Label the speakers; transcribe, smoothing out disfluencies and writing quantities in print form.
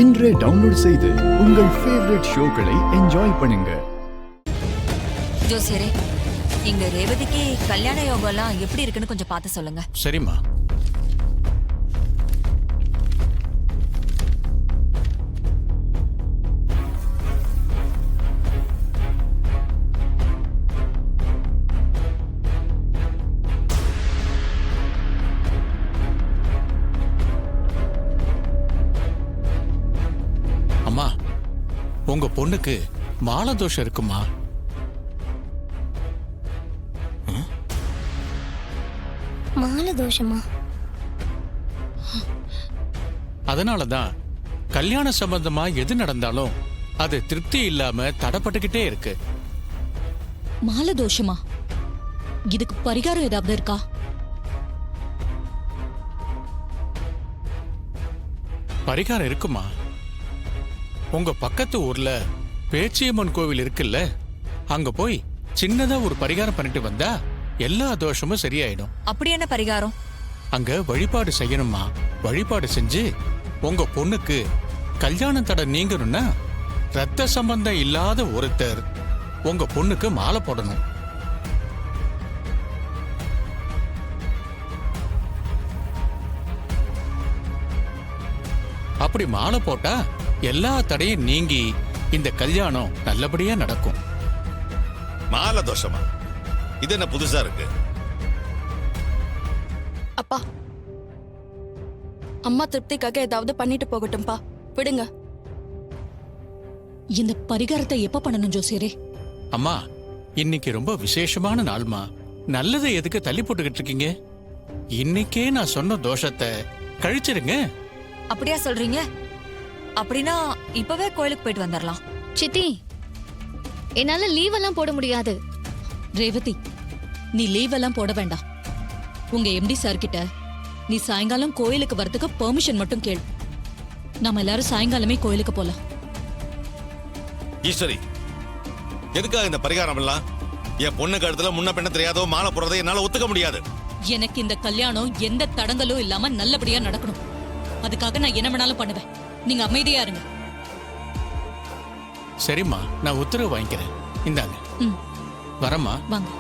Speaker 1: இன்றே டவுன்லோட் செய்து உங்கள் ஃபேவரட் ஷோக்களை என்ஜாய் பண்ணுங்க.
Speaker 2: ஜோசியரே, இங்க ரேவதிக்கு கல்யாண யோகம்லாம் எப்படி இருக்குன்னு கொஞ்சம் பார்த்து சொல்லுங்க.
Speaker 3: சரிம்மா. அம்மா, உங்க பொண்ணுக்கு மாலதோஷம் இருக்குமா?
Speaker 4: மாலதோஷமா?
Speaker 3: அதனாலதான் கல்யாண சம்பந்தமா எது நடந்தாலும் அது திருப்தி இல்லாம தடப்பட்டுக்கிட்டே இருக்கு.
Speaker 5: மாலதோஷமா? இதுக்கு பரிகாரம் ஏதாவது இருக்கா?
Speaker 3: பரிகாரம் இருக்குமா? உங்க பக்கத்து ஊர்ல பேச்சியம்மன் கோவில் இருக்குல்ல, அங்க போய் சின்னதா ஒரு பரிகாரம் பண்ணிட்டு வந்தா எல்லா தோஷமும் சரியாயிடும்.
Speaker 2: அப்படி என்ன பரிகாரம்?
Speaker 3: அங்க வழிபாடு செய்யணுமா? வழிபாடு செஞ்சு உங்க பொண்ணுக்கு கல்யாண தடை நீங்கணும்னா ரத்த சம்பந்தம் இல்லாத ஒருத்தர் உங்க பொண்ணுக்கு மாலை போடணும். அப்படி மாலை போட்டா எல்லா தடையும் நீங்கி இந்த கல்யாணம் நல்லபடியா நடக்கும்.
Speaker 6: மாலை தோஷமா? இது என்ன புதுசா இருக்கு?
Speaker 4: அப்பா, அம்மா திருப்திக்காக ஏதாவது பண்ணிட்டு போகட்டும்பா, விடுங்க.
Speaker 5: இந்த பரிகாரத்தை எப்ப பண்ணணும் ஜோசியரே?
Speaker 3: அம்மா, இன்னைக்கு ரொம்ப விசேஷமான நாள்மா. நல்லதை எதுக்கு தள்ளி போட்டுக்கிட்டு இருக்கீங்க? இன்னைக்கே நான் சொன்ன தோஷத்தை கழிச்சிருங்க.
Speaker 2: அப்படியா சொல்றீங்க? அப்படின்னா இப்பவே கோயிலுக்கு போயிட்டு வந்துடலாம்.
Speaker 7: சித்தி, என்னால லீவ் எல்லாம் போட முடியாது.
Speaker 5: ரேவதி, நீ லீவ் எல்லாம் போட வேண்டாம். உங்க எம்டி சார் கிட்ட நீ சாயங்காலம் கோயிலுக்கு வரதுக்கு பெர்மிஷன் மட்டும் கேளு. நாம எல்லாரும் சாயங்காலமே கோயிலுக்கு போலாம்.
Speaker 6: ஈஸ்வரி, எதுக்காக இந்த பரிகாரம் எல்லாம்? என் பொண்ணு கழுத்துல முன்ன பின்ன தெரியாதோ மாலை போடுறதை என்னால ஒத்துக்க முடியாது.
Speaker 5: எனக்கு இந்த கல்யாணம் எந்த தடங்களும் இல்லாம நல்லபடியா நடக்கணும். அதுக்காக நான் என்ன வேணாலும் பண்ணுவேன். நீங்க அமைதியா இருங்க.
Speaker 3: சரிம்மா, நான் உத்தரவு வாங்கிக்கிறேன். இந்தாங்க. வரம்மா.
Speaker 5: வாங்க.